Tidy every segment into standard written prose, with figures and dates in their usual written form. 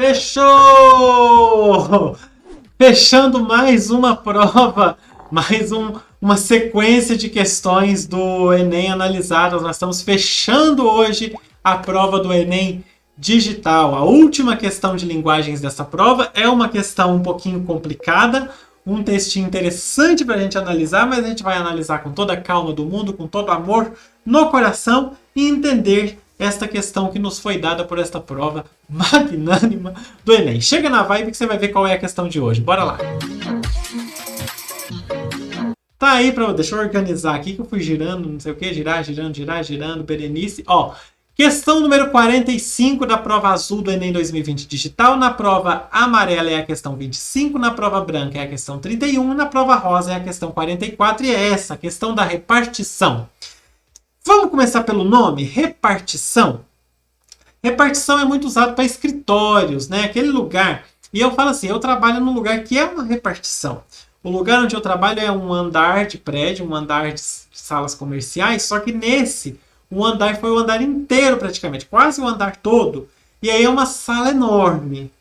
Fechou! Fechando mais uma prova, uma sequência de questões do Enem analisadas. Nós estamos fechando hoje a prova do Enem digital. A última questão de linguagens dessa prova é uma questão um pouquinho complicada, um textinho interessante para a gente analisar, mas a gente vai analisar com toda a calma do mundo, com todo amor no coração e entender esta questão que nos foi dada por esta prova magnânima do Enem. Chega na vibe que você vai ver qual é a questão de hoje. Bora lá! Tá aí para deixa eu organizar aqui que eu fui girando, não sei o que, girando, Berenice. Ó, questão número 45 da prova azul do Enem 2020 digital. Na prova amarela é a questão 25, na prova branca é a questão 31, na prova rosa é a questão 44 e é essa, a questão da repartição. Vamos começar pelo nome, repartição. Repartição é muito usado para escritórios, né? Aquele lugar. E eu falo assim, eu trabalho num lugar que é uma repartição. O lugar onde eu trabalho é um andar de prédio, um andar de salas comerciais, só que nesse, um andar foi o andar inteiro praticamente, quase o andar todo. E aí é uma sala enorme.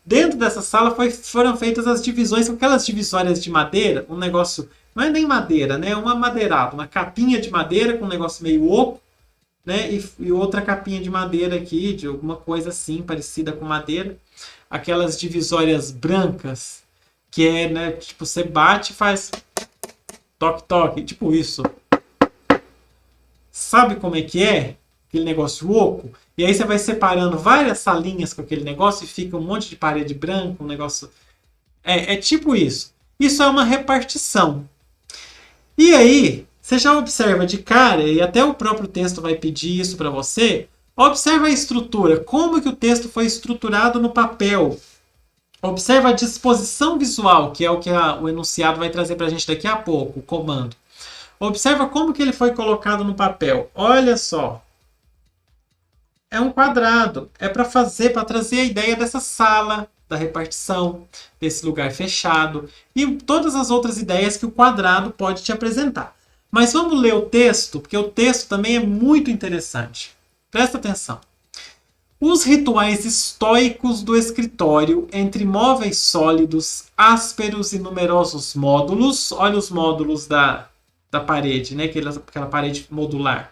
Dentro dessa sala foram feitas as divisões, aquelas divisórias de madeira, um negócio... Não é nem madeira, né? É uma madeirada, uma capinha de madeira com um negócio meio oco, né? E outra capinha de madeira aqui, de alguma coisa assim, parecida com madeira. Aquelas divisórias brancas, que é, né? Tipo, você bate e faz toque-toque, tipo isso. Sabe como é que é? Aquele negócio oco. E aí você vai separando várias salinhas com aquele negócio e fica um monte de parede branca, um negócio... É tipo isso. Isso é uma repartição. E aí, você já observa de cara, e até o próprio texto vai pedir isso para você, observa a estrutura, como que o texto foi estruturado no papel. Observa a disposição visual, que é o que o enunciado vai trazer para a gente daqui a pouco, o comando. Observa como que ele foi colocado no papel. Olha só. É um quadrado. É para trazer a ideia dessa sala, da repartição, desse lugar fechado e todas as outras ideias que o quadrado pode te apresentar. Mas vamos ler o texto, porque o texto também é muito interessante. Presta atenção. Os rituais estoicos do escritório entre móveis sólidos, ásperos e numerosos módulos. Olha os módulos da parede, né? Aquela parede modular.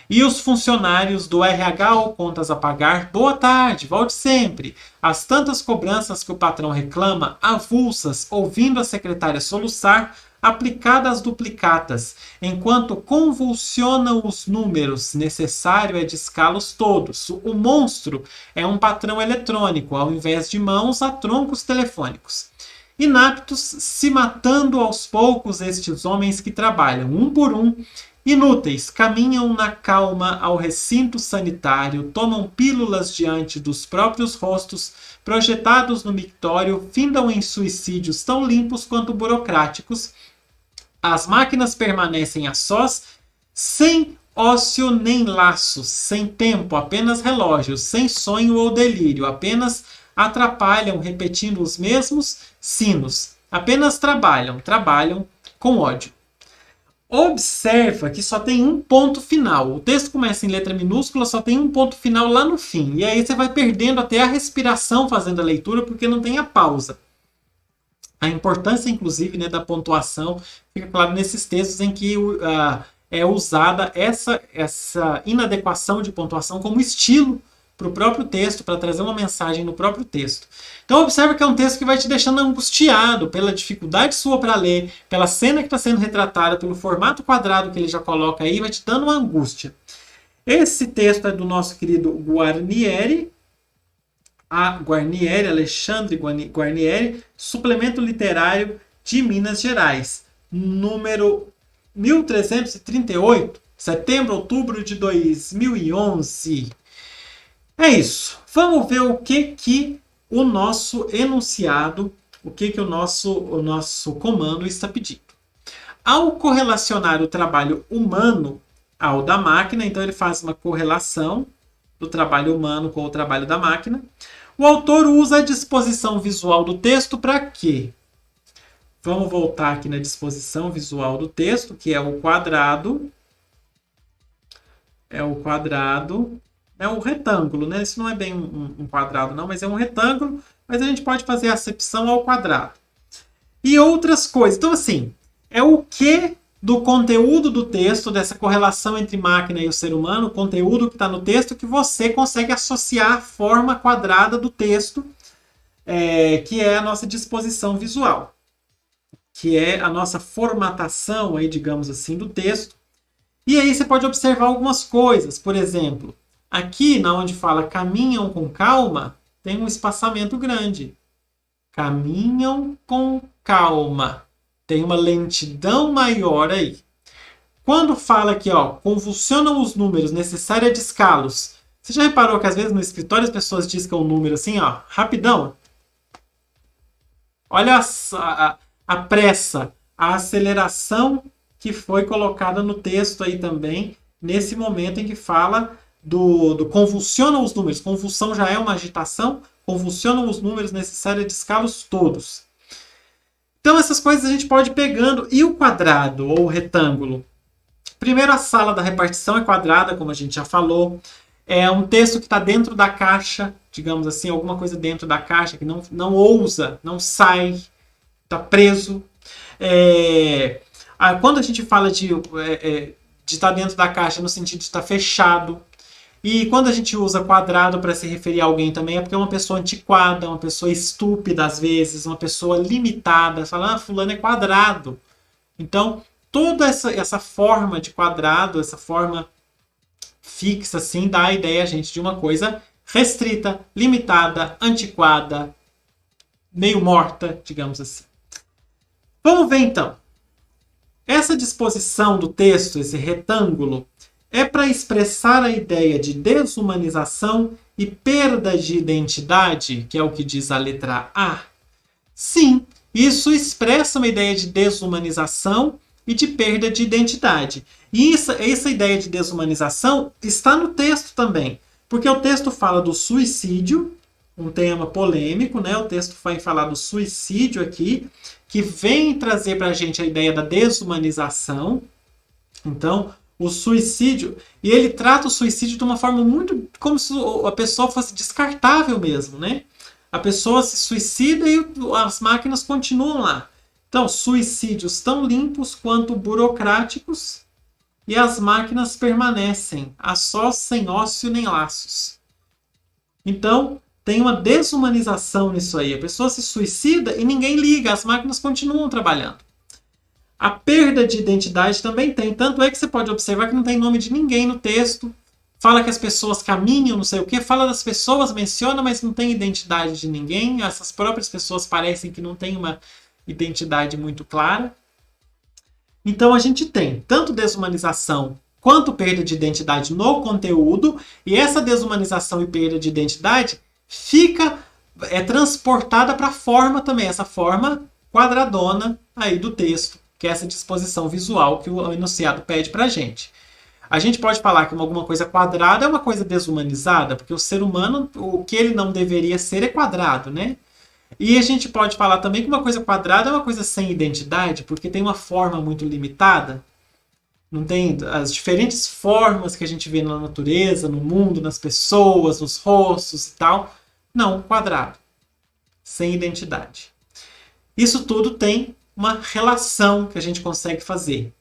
E os funcionários do RH ou contas a pagar, boa tarde, volte sempre. As tantas cobranças que o patrão reclama, avulsas, ouvindo a secretária soluçar, aplicadas duplicatas, enquanto convulsionam os números, necessário é discá-los todos. O monstro é um patrão eletrônico, ao invés de mãos, a troncos telefônicos. Inaptos, se matando aos poucos estes homens que trabalham, um por um, inúteis, caminham na calma ao recinto sanitário, tomam pílulas diante dos próprios rostos, projetados no mictório, findam em suicídios tão limpos quanto burocráticos. As máquinas permanecem a sós, sem ócio nem laços, sem tempo, apenas relógios, sem sonho ou delírio, apenas atrapalham repetindo os mesmos sinos. Apenas trabalham com ódio. Observa que só tem um ponto final. O texto começa em letra minúscula, só tem um ponto final lá no fim. E aí você vai perdendo até a respiração fazendo a leitura, porque não tem a pausa. A importância, inclusive, né, da pontuação fica claro nesses textos em que é usada essa inadequação de pontuação como estilo para o próprio texto, para trazer uma mensagem no próprio texto. Então observa que é um texto que vai te deixando angustiado pela dificuldade sua para ler, pela cena que está sendo retratada, pelo formato quadrado que ele já coloca aí, vai te dando uma angústia. Esse texto é do nosso querido Guarnieri, Alexandre Guarnieri, Suplemento Literário de Minas Gerais, número 1338, setembro, outubro de 2011. É isso. Vamos ver o que o nosso enunciado, o que o nosso comando está pedindo. Ao correlacionar o trabalho humano ao da máquina, então ele faz uma correlação do trabalho humano com o trabalho da máquina. O autor usa a disposição visual do texto para quê? Vamos voltar aqui na disposição visual do texto, que é o quadrado. É um retângulo, né? Isso não é bem um quadrado, não, mas é um retângulo, mas a gente pode fazer acepção ao quadrado. E outras coisas. Então, assim, é o que do conteúdo do texto, dessa correlação entre máquina e o ser humano, o conteúdo que está no texto, que você consegue associar à forma quadrada do texto, que é a nossa disposição visual, que é a nossa formatação, aí, digamos assim, do texto. E aí você pode observar algumas coisas. Por exemplo, aqui na onde fala caminham com calma, tem um espaçamento grande. Caminham com calma. Tem uma lentidão maior aí. Quando fala aqui, ó, convulsionam os números, necessária de escalos. Você já reparou que às vezes no escritório as pessoas discam um número assim, ó, rapidão? Olha a pressa, a aceleração que foi colocada no texto aí também, nesse momento em que fala do convulsionam os números. Convulsão já é uma agitação, convulsionam os números, necessária de escalos todos. Então essas coisas a gente pode ir pegando. E o quadrado ou o retângulo? Primeiro, a sala da repartição é quadrada, como a gente já falou. É um texto que está dentro da caixa, digamos assim, alguma coisa dentro da caixa que não ousa, não sai, está preso. Quando a gente fala de estar dentro da caixa no sentido de estar fechado. E quando a gente usa quadrado para se referir a alguém também, é porque é uma pessoa antiquada, uma pessoa estúpida às vezes, uma pessoa limitada. Fala, fulano é quadrado. Então, toda essa forma de quadrado, essa forma fixa, assim, dá a ideia, gente, de uma coisa restrita, limitada, antiquada, meio morta, digamos assim. Vamos ver, então. Essa disposição do texto, esse retângulo, é para expressar a ideia de desumanização e perda de identidade, que é o que diz a letra A? Sim, isso expressa uma ideia de desumanização e de perda de identidade. E essa ideia de desumanização está no texto também, porque o texto fala do suicídio, um tema polêmico, né? O texto vai falar do suicídio aqui, que vem trazer para a gente a ideia da desumanização. Então, o suicídio, e ele trata o suicídio de uma forma muito como se a pessoa fosse descartável mesmo, né? A pessoa se suicida e as máquinas continuam lá. Então, suicídios tão limpos quanto burocráticos e as máquinas permanecem a sós, sem ócio nem laços. Então, tem uma desumanização nisso aí. A pessoa se suicida e ninguém liga, as máquinas continuam trabalhando. A perda de identidade também tem. Tanto é que você pode observar que não tem nome de ninguém no texto. Fala que as pessoas caminham, não sei o quê. Fala das pessoas, menciona, mas não tem identidade de ninguém. Essas próprias pessoas parecem que não têm uma identidade muito clara. Então a gente tem tanto desumanização quanto perda de identidade no conteúdo. E essa desumanização e perda de identidade é transportada para a forma também. Essa forma quadradona aí do texto, que é essa disposição visual que o enunciado pede para a gente. A gente pode falar que alguma coisa quadrada é uma coisa desumanizada, porque o ser humano, o que ele não deveria ser é quadrado, né? E a gente pode falar também que uma coisa quadrada é uma coisa sem identidade, porque tem uma forma muito limitada. Não tem as diferentes formas que a gente vê na natureza, no mundo, nas pessoas, nos rostos e tal. Não, quadrado. Sem identidade. Isso tudo tem uma relação que a gente consegue fazer.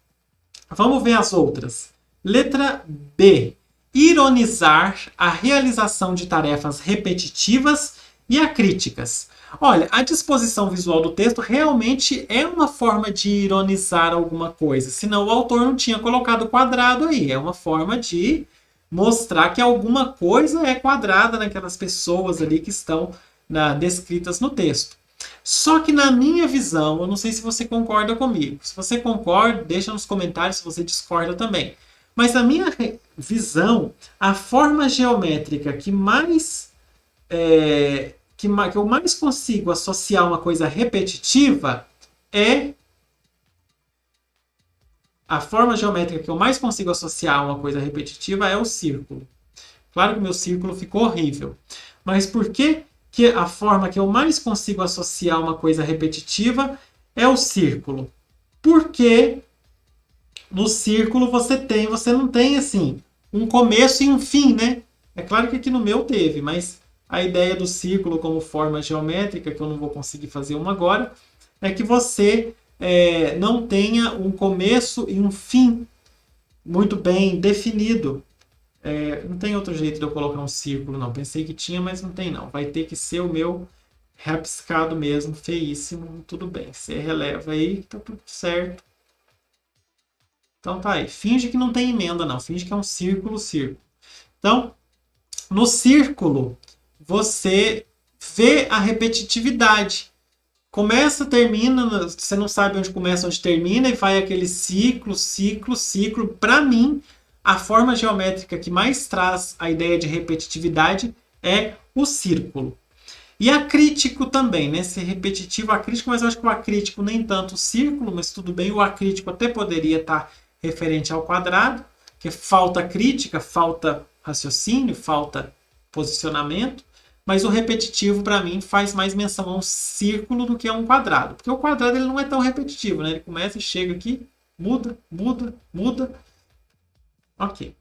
Vamos ver as outras. Letra B. Ironizar a realização de tarefas repetitivas e acríticas. Olha, a disposição visual do texto realmente é uma forma de ironizar alguma coisa. Senão o autor não tinha colocado quadrado aí. É uma forma de mostrar que alguma coisa é quadrada naquelas pessoas ali que estão descritas no texto. Só que na minha visão, eu não sei se você concorda comigo. Se você concorda, deixa nos comentários se você discorda também. Mas na minha visão, a forma geométrica que eu mais consigo associar uma coisa repetitiva é... A forma geométrica que eu mais consigo associar a uma coisa repetitiva é o círculo. Claro que o meu círculo ficou horrível. Mas por que a forma que eu mais consigo associar uma coisa repetitiva é o círculo? Porque no círculo você não tem assim um começo e um fim, né? É claro que aqui no meu teve, mas a ideia do círculo como forma geométrica, que eu não vou conseguir fazer uma agora, é que você não tenha um começo e um fim muito bem definido. Não tem outro jeito de eu colocar um círculo, não. Pensei que tinha, mas não tem, não. Vai ter que ser o meu rabiscado mesmo, feíssimo. Tudo bem. Você releva aí, tá tudo certo. Então tá aí. Finge que não tem emenda, não. Finge que é um círculo, círculo. Então, no círculo, você vê a repetitividade. Começa, termina, você não sabe onde começa, onde termina, e vai aquele ciclo, ciclo, ciclo. Para mim, a forma geométrica que mais traz a ideia de repetitividade é o círculo. E acrítico também, né? Ser repetitivo acrítico, mas eu acho que o acrítico nem tanto o círculo, mas tudo bem, o acrítico até poderia estar referente ao quadrado, que falta crítica, falta raciocínio, falta posicionamento, mas o repetitivo para mim faz mais menção a um círculo do que a um quadrado, porque o quadrado ele não é tão repetitivo, né? Ele começa e chega aqui, muda, muda, muda. Ok.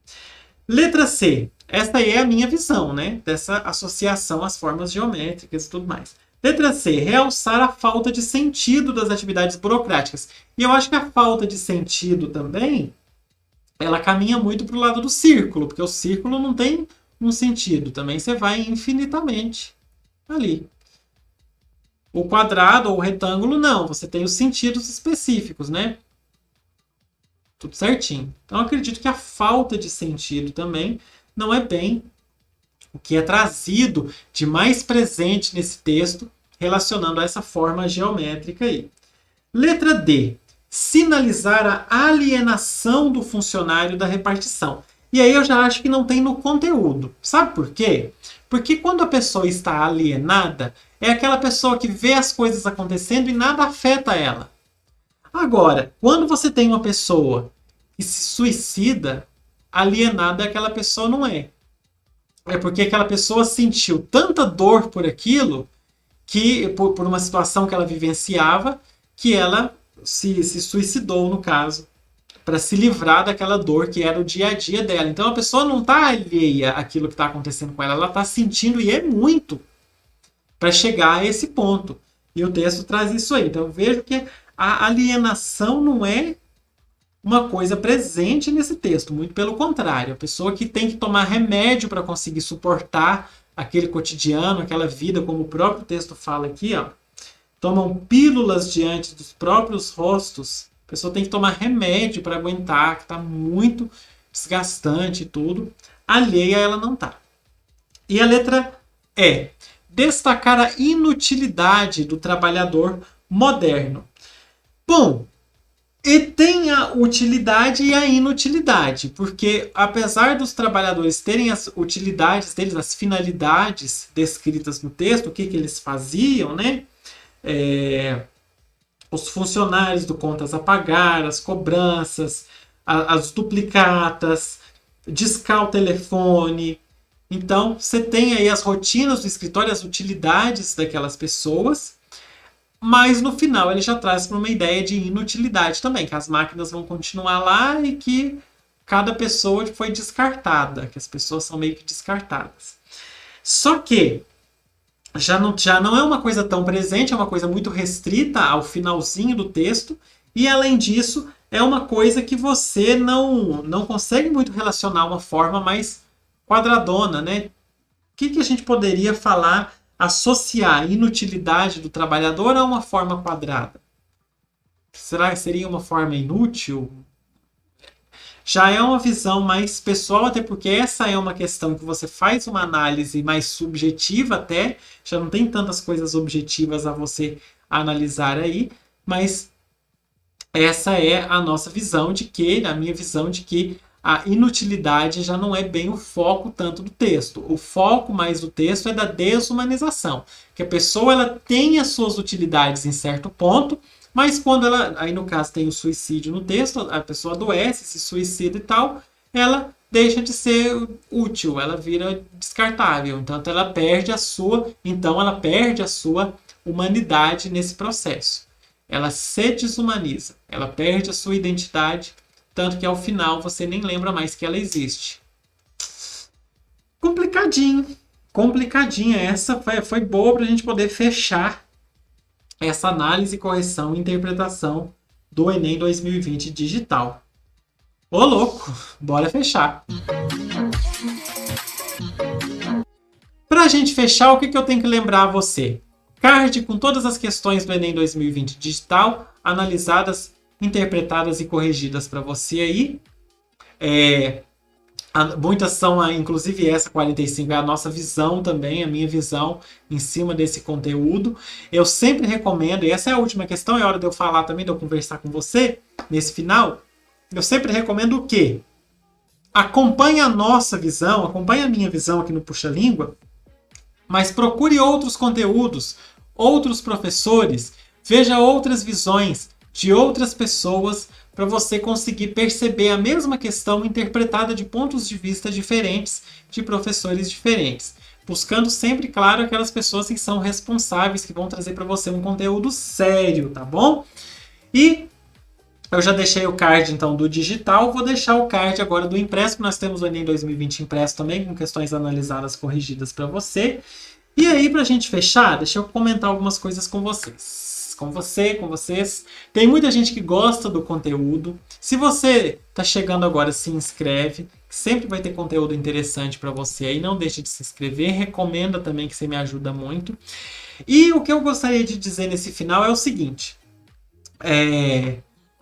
Letra C. Esta aí é a minha visão, né? Dessa associação às formas geométricas e tudo mais. Letra C. Realçar a falta de sentido das atividades burocráticas. E eu acho que a falta de sentido também, ela caminha muito para o lado do círculo, porque o círculo não tem um sentido. Também você vai infinitamente ali. O quadrado ou o retângulo, não. Você tem os sentidos específicos, né? Tudo certinho. Então, eu acredito que a falta de sentido também não é bem o que é trazido de mais presente nesse texto relacionando a essa forma geométrica aí. Letra D. Sinalizar a alienação do funcionário da repartição. E aí eu já acho que não tem no conteúdo. Sabe por quê? Porque quando a pessoa está alienada, é aquela pessoa que vê as coisas acontecendo e nada afeta ela. Agora, quando você tem uma pessoa que se suicida, alienada aquela pessoa não é. É porque aquela pessoa sentiu tanta dor por aquilo, que por uma situação que ela vivenciava, que ela se suicidou, no caso, para se livrar daquela dor que era o dia a dia dela. Então a pessoa não está alheia àquilo que está acontecendo com ela, ela está sentindo e é muito para chegar a esse ponto. E o texto traz isso aí. Então eu vejo que a alienação não é uma coisa presente nesse texto, muito pelo contrário. A pessoa que tem que tomar remédio para conseguir suportar aquele cotidiano, aquela vida, como o próprio texto fala aqui, ó, tomam pílulas diante dos próprios rostos. A pessoa tem que tomar remédio para aguentar, que está muito desgastante e tudo. Alheia ela não está. E a letra E. Destacar a inutilidade do trabalhador moderno. Bom, e tem a utilidade e a inutilidade, porque apesar dos trabalhadores terem as utilidades deles, as finalidades descritas no texto, o que eles faziam, né? Os funcionários do contas a pagar, as cobranças, as duplicatas, discar o telefone. Então, você tem aí as rotinas do escritório, as utilidades daquelas pessoas, mas no final ele já traz para uma ideia de inutilidade também, que as máquinas vão continuar lá e que cada pessoa foi descartada, que as pessoas são meio que descartadas. Só que já não é uma coisa tão presente, é uma coisa muito restrita ao finalzinho do texto, e além disso, é uma coisa que você não consegue muito relacionar uma forma mais quadradona, né? O que a gente poderia falar, associar a inutilidade do trabalhador a uma forma quadrada? Será que seria uma forma inútil? Já é uma visão mais pessoal, até porque essa é uma questão que você faz uma análise mais subjetiva até, já não tem tantas coisas objetivas a você analisar aí, mas essa é a nossa visão de que, a minha visão de que a inutilidade já não é bem o foco tanto do texto. O foco mais do texto é da desumanização, que a pessoa ela tem as suas utilidades em certo ponto, mas quando ela, aí no caso tem o suicídio no texto, a pessoa adoece, se suicida e tal, ela deixa de ser útil, ela vira descartável, então ela perde a sua humanidade nesse processo. Ela se desumaniza, ela perde a sua identidade, tanto que ao final você nem lembra mais que ela existe. Complicadinho. Complicadinha. Essa foi boa para a gente poder fechar essa análise, correção e interpretação do Enem 2020 digital. Ô, louco! Bora fechar. Para a gente fechar, o que eu tenho que lembrar a você? Card com todas as questões do Enem 2020 digital, analisadas, interpretadas e corrigidas para você aí. Muitas são, inclusive essa 45 é a nossa visão também, a minha visão em cima desse conteúdo. Eu sempre recomendo, e essa é a última questão, é hora de eu falar também, de eu conversar com você nesse final. Eu sempre recomendo o quê? Acompanhe a nossa visão, acompanhe a minha visão aqui no Puxa Língua, mas procure outros conteúdos, outros professores, veja outras visões de outras pessoas para você conseguir perceber a mesma questão interpretada de pontos de vista diferentes, de professores diferentes. Buscando sempre, claro, aquelas pessoas que são responsáveis, que vão trazer para você um conteúdo sério, tá bom? E eu já deixei o card, então, do digital. Vou deixar o card agora do impresso, que nós temos o Enem 2020 impresso também, com questões analisadas, corrigidas para você. E aí, para a gente fechar, deixa eu comentar algumas coisas com vocês. Com vocês. Tem muita gente que gosta do conteúdo. Se você está chegando agora, se inscreve. Sempre vai ter conteúdo interessante para você aí. Não deixe de se inscrever. Recomenda também, que você me ajuda muito. E o que eu gostaria de dizer nesse final é o seguinte.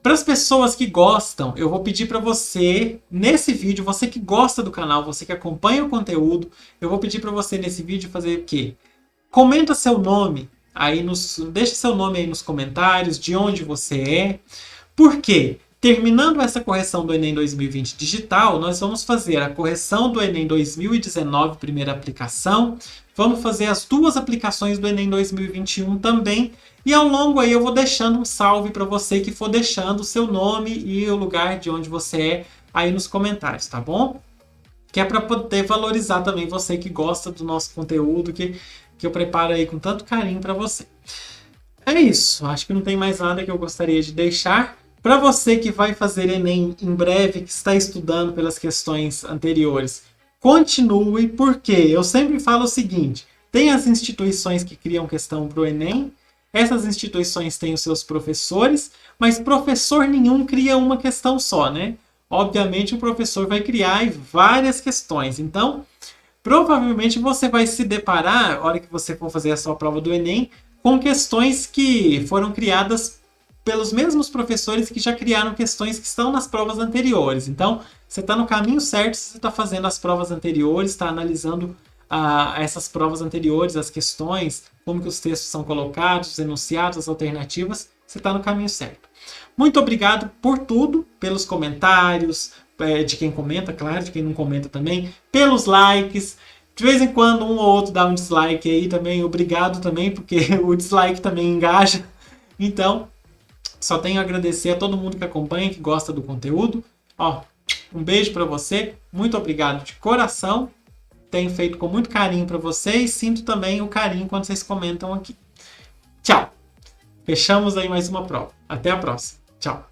Para as pessoas que gostam, eu vou pedir para você, nesse vídeo, você que gosta do canal, você que acompanha o conteúdo, eu vou pedir para você nesse vídeo fazer o quê? Comenta seu nome, deixa seu nome aí nos comentários, de onde você é. Por quê? Terminando essa correção do Enem 2020 digital, nós vamos fazer a correção do Enem 2019, primeira aplicação. Vamos fazer as 2 aplicações do Enem 2021 também. E ao longo aí eu vou deixando um salve para você que for deixando o seu nome e o lugar de onde você é aí nos comentários, tá bom? Que é para poder valorizar também você que gosta do nosso conteúdo, que eu preparo aí com tanto carinho para você. É isso, acho que não tem mais nada que eu gostaria de deixar. Para você que vai fazer Enem em breve, que está estudando pelas questões anteriores, continue, porque eu sempre falo o seguinte, tem as instituições que criam questão para o Enem, essas instituições têm os seus professores, mas professor nenhum cria uma questão só, né? Obviamente o professor vai criar várias questões, então provavelmente você vai se deparar, na hora que você for fazer a sua prova do Enem, com questões que foram criadas pelos mesmos professores que já criaram questões que estão nas provas anteriores. Então, você está no caminho certo se você está fazendo as provas anteriores, está analisando essas provas anteriores, as questões, como que os textos são colocados, os enunciados, as alternativas, você está no caminho certo. Muito obrigado por tudo, pelos comentários, de quem comenta, claro, de quem não comenta também, pelos likes. De vez em quando um ou outro dá um dislike aí também, obrigado também, porque o dislike também engaja. Então, só tenho a agradecer a todo mundo que acompanha, que gosta do conteúdo. Ó, um beijo para você, muito obrigado de coração. Tenho feito com muito carinho para vocês, sinto também o carinho quando vocês comentam aqui. Tchau! Fechamos aí mais uma prova. Até a próxima. Tchau!